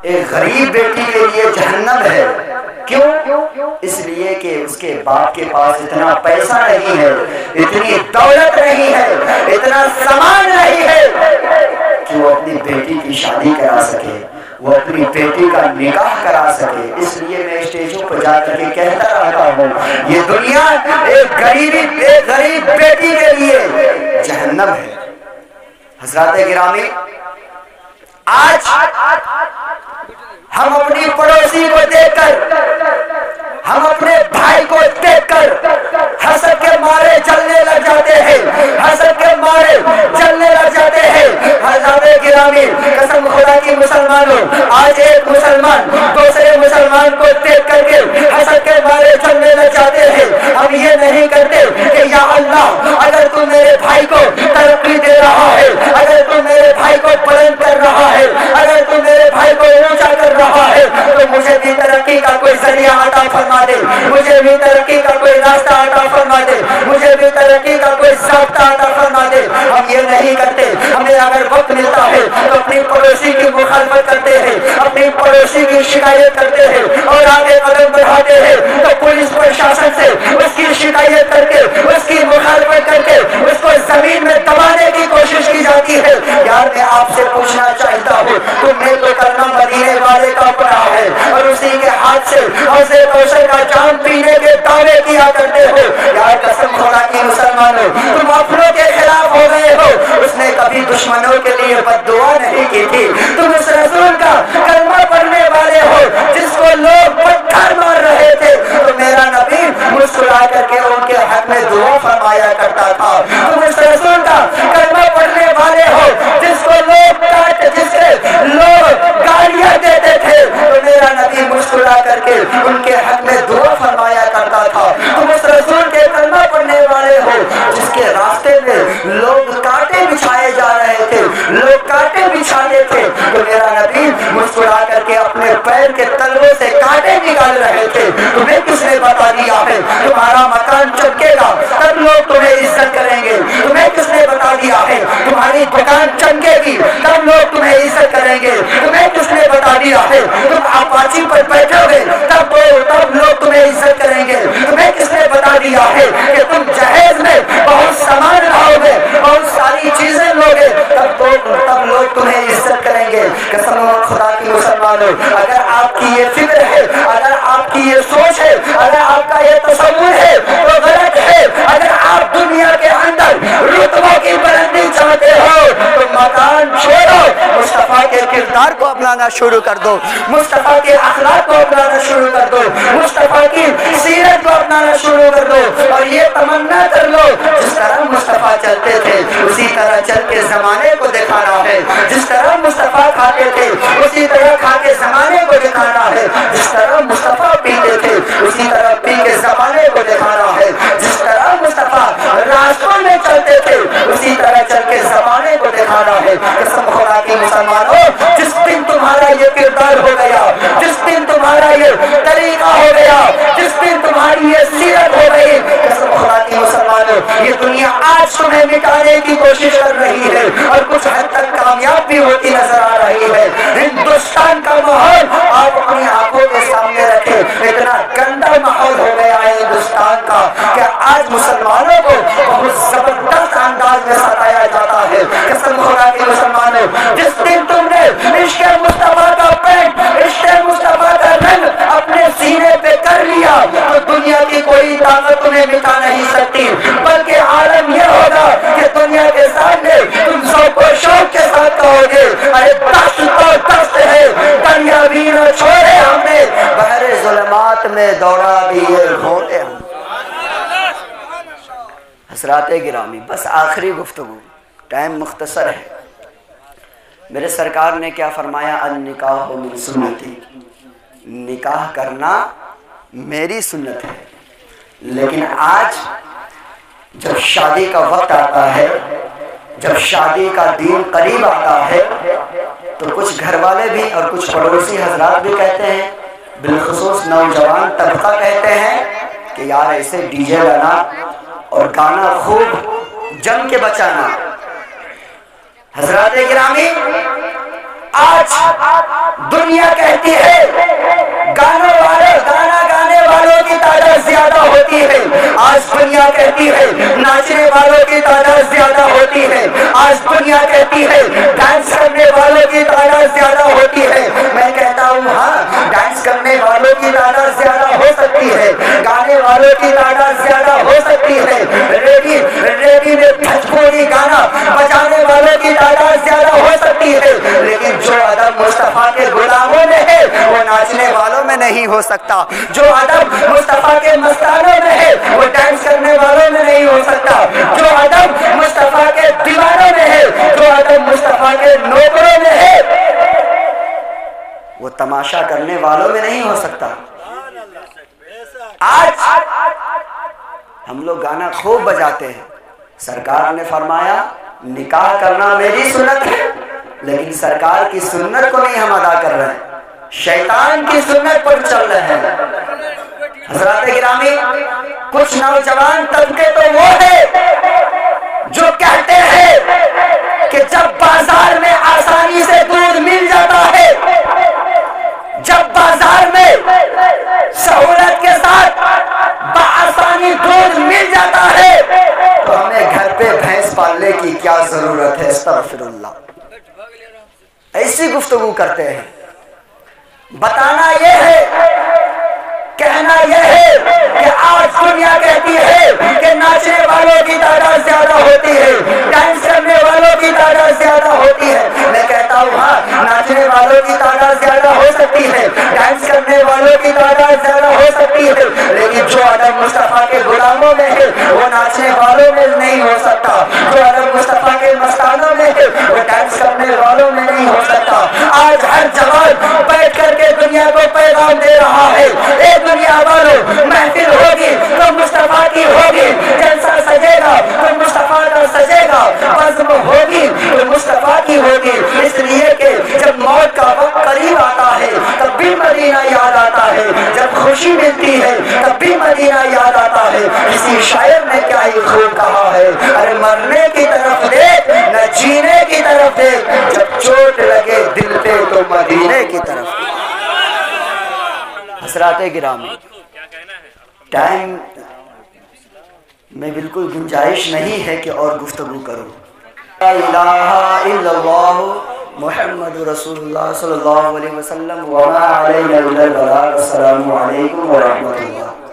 ایک غریب بیٹی کے لیے جہنم ہے. کیوں؟ اس لیے کہ اس کے باپ کے پاس اتنا پیسہ نہیں ہے، اتنی دولت نہیں ہے، اتنا سامان نہیں ہے کہ وہ اپنی بیٹی کی شادی کرا سکے، وہ اپنی بیٹی کا نکاح کرا سکے. اس لیے میں اسٹیجوں پر جا کر کے کہتا رہتا ہوں یہ دنیا ایک غریب بیٹی کے لیے جہنم ہے. حضرات گرامی، آج ہم اپنی پڑوسی کو دیکھ کر، ہم اپنے بھائی کو دیکھ کر حسد کے مارے جلنے لگ جاتے ہیں، حسد کے مارے جلنے لگ جاتے ہیں. حضرات گرامی، قسم خدا کی مسلمانوں، آج ایک مسلمان دوسرے مسلمان کو دیکھ کر کے حسد کے مارے جلنے لگ جاتے ہیں. ہم یہ نہیں کرتے کہ یا اللہ اگر تو میرے بھائی کو ترقی دے رہا ہے، اگر تو میرے بھائی کو بلند کر رہا ہے، اگر تو میرے بھائی کو اونچا کر رہا ہے تو مجھے بھی ترقی کا کوئی ذریعہ عطا فرما دے، مجھے بھی ترقی کا کوئی راستہ عطا فرما دے، مجھے بھی ترقی کا کوئی ضابطہ عطا فرما دے. ہم یہ نہیں کرتے. ہمیں اگر وقت ملتا ہے تو اپنی پڑوسی کی مخالفت کرتے ہیں، اپنی پڑوسی کی شکایت کرتے ہیں اور آگے قدم بڑھاتے ہیں تو پولیس پرشاسن سے اس کی شکایت کر کے، اس کی مخالفت کر کے اس کو زمین میں دبانے کی کوشش کی جاتی ہے. یار میں آپ سے پوچھنا چاہتا ہوں، تم نے تو کلمہ مدینے والے کا پڑھا ہے اور اسی کے ہاتھ سے حوض کوثر کا جام پینے کے دعوے کیا کرتے ہو. یار قسم خدا کی مسلمانوں، تم اپنوں کے خلاف ہو گئے ہو. اس نے کبھی دشمنوں کے لیے بد دعا نہیں کی تھی. تم اس رسول کا کلمہ پڑھنے والے ہو جس کو لوگ پتھر مار رہے تھے تو میرا نبی مسکرا کر کے ان کے حق میں دعا فرمایا کرتا تھا. تم اس رسول کا کلمہ پڑھنے والے ہو جس کو لوگ گالیاں دیتے تھے تو میرا نبی مسکرا کر کے ان کے حق میں دعا فرمایا کرتا تھا. تم اس رسول کے کلمہ پڑھنے والے ہو جس کے راستے میں لوگ کانٹے بچھائے جا رہے تھے، لوگ کانٹے بچھاتے تھے تو میرا نبی مسکرا کر کے اپنے پیر کے تلووں سے کانٹے نکال رہے تھے. تمہیں کس نے بتا دیا ہے تمہارا مکان چمکے گا تب لوگ تمہیں عزت کریں گے؟ تمہیں کس نے بتا دیا ہے تمہاری دکان چمکے گی تب لوگ تمہیں عزت کریں گے؟ تمہیں کس نے بتا دیا ہے تم اپاچی پر بیٹھو گے تب لوگ تمہیں عزت کریں گے؟ تمہیں کس نے بتا دیا ہے کہ تم جہیز میں بہت سامان لاؤ گے، بہت ساری چیزیں لوگے تب لوگ تمہیں عزت کریں گے؟ قسم خدا کی مسلمانوں، اگر آپ کی یہ فکر ہے، اگر آپ کی یہ سوچ ہے، اگر آپ کا یہ تصور ہے تو غلط ہے. اگر آپ دنیا کے اندر رتبوں کی بلندی چاہتے ہو تو مکان چھوڑو، مصطفیٰ کے کردار کو اپنانا شروع کر دو، مصطفیٰ کے اخلاق کو اپنانا شروع کر دو، مصطفیٰ کی سیرت کو اپنانا شروع کر دو اور یہ تمنا کر لو جس طرح مصطفیٰ چلتے تھے اسی طرح چل کے زمانے کو دکھانا ہے، جس طرح مصطفیٰ کھاتے تھے اسی طرح کھا کے زمانے کو دکھانا ہے، جس طرح مصطفیٰ پیتے تھے اسی طرح پی کے زمانے کو دکھانا ہے، جس طرح مصطفیٰ راستوں میں چلتے تھے اسی طرح چل کے زمانے کو دکھانا ہے. قسم خدا کی مسلمانوں، جس دن تمہارا یہ کردار ہو گیا، جس دن تمہارا یہ طریقہ ہو گیا، جس دن تمہاری یہ سیرت ہو گئی، قسم خدا کی مسلمانوں یہ دنیا آج تمہیں مٹانے کی کوشش کر رہی ہے اور کچھ حد تک کامیاب بھی ہوتی نظر آ رہی ہے. ہندوستان کا ماحول آپ اپنی آنکھوں کے سامنے رکھیں، اتنا گندا ماحول ہو گیا ہے ہندوستان کا کہ آج مسلمانوں کو بہت زبردست انداز میں ستایا جاتا ہے. قسم خدا کی مسلمانوں، جس دن تم نے عشق مصطفیٰ کا پینٹ، عشق مصطفیٰ کا رنگ اپنے سینے پہ کر لیا تو دنیا کی کوئی طاقت تمہیں مٹا نہیں سکتی، بلکہ عالم یہ ہوگا کہ دنیا کے سامنے تم ذوق و شوق کے ساتھ کہو گے ارے دست تو دست ہے، دریا بھی نہ چھوڑے ہم نے، بحر ظلمات میں دوڑا دیے گھوڑے. حضرات گرامی، بس آخری گفتگو، ٹائم مختصر ہے. میرے سرکار نے کیا فرمایا؟ النکاح من سنتی، نکاح کرنا میری سنت ہے. لیکن آج جب شادی کا وقت آتا ہے، جب شادی کا دن قریب آتا ہے تو کچھ گھر والے بھی اور کچھ پڑوسی حضرات بھی کہتے ہیں، بالخصوص نوجوان طبقہ کہتے ہیں کہ یار ایسے ڈی جے لانا اور گانا خوب جم کے بچانا. حضرات گرامی، آج دنیا کہتی ہے گانا گانے والوں کی تعداد زیادہ ہوتی ہے، آج دنیا کہتی ہے ناچنے والوں کی تعداد زیادہ ہوتی ہے، آج دنیا کہتی ہے ڈانس کرنے والوں کی تعداد زیادہ ہوتی ہے۔ میں کہتا ہوں ہاں، ڈانس کرنے والوں کی تعداد زیادہ ہو سکتی ہے، گانے والوں کی تعداد زیادہ ہو سکتی ہے، ریڈی میں بھوجپوری گانا بجانے والوں کی تعداد زیادہ ہو سکتی ہے، لیکن جو ادب مصطفیٰ کے غلاموں میں ہے وہ ناچنے والوں میں نہیں ہو سکتا، جو ادب مصطفیٰ کے مستانوں میں ہے وہ ڈانس کرنے والوں میں نہیں ہو سکتا، جو ادب مصطفیٰ کے دیوانوں میں ہے، جو ادب مصطفیٰ کے نوکروں میں ہے وہ تماشا کرنے والوں میں نہیں ہو سکتا۔ آج ہم لوگ گانا خوب بجاتے ہیں، سرکار نے فرمایا نکاح کرنا میری سنت ہے، لیکن سرکار کی سنت کو نہیں ہم ادا کر رہے ہیں، شیطان کی سنت پر چل رہے ہیں۔ حضرات گرامی، کچھ نوجوان طبقے تو وہ ہے جو کہتے ہیں کہ جب بازار میں آسانی سے دودھ مل جاتا ہے، جب بازار میں سہولت کے ساتھ بآسانی دودھ مل جاتا ہے تو ہمیں گھر پہ بھینس پالنے کی کیا ضرورت ہے؟ استغفر اللہ، ایسی گفتگو کرتے ہیں۔ بتانا یہ ہے، کہنا یہ ہے کہ آج دنیا کہتی ہے کہ ناچنے والوں کی تعداد زیادہ ہوتی ہے، ڈانس کرنے والوں کی تعداد زیادہ ہوتی ہے۔ میں کہتا ہوں ہاں، ناچنے والوں کی تعداد زیادہ ہو سکتی ہے، ڈانس کرنے والوں کی تعداد زیادہ ہو سکتی ہے، لیکن جو ادب مصطفیٰ کے غلاموں میں ہے وہ ناچنے والوں میں نہیں ہو سکتا، جو ادب مصطفیٰ کے مستانوں میں ہے وہ ڈانس کرنے والوں میں نہیں ہو سکتا۔ آج ہر جوان بیٹھ کر کے دنیا کو پیغام دے رہا ہے، اے دنیا والوں، محفل ہوگی تو مصطفیٰ کی ہوگی، جلسہ سجے گا تو مصطفیٰ کا سجے گا، بزم ہوگی تو مصطفیٰ کی ہوگی، اس لیے کہ جب موت کا وقت قریب آتا ہے تب بھی مدینہ یاد آتا ہے، جب خوشی ملتی ہے تب بھی مدینہ یاد آتا ہے۔ کسی شاعر نے کیا ہی خوب کہا ہے، ارے مرنے کی طرف دیکھ نہ جینے کی طرف دیکھ، جب چوٹ لگے دل پہ تو مدینے کی طرف۔ حضرات گرامی، ٹائم میں بالکل گنجائش نہیں ہے کہ اور گفتگو کروں۔ لا الہ الا اللہ محمد رسول اللہ صلی اللہ علیہ وسلم وما علینا الا البلاغ۔ السلام علیکم ورحمۃ اللہ۔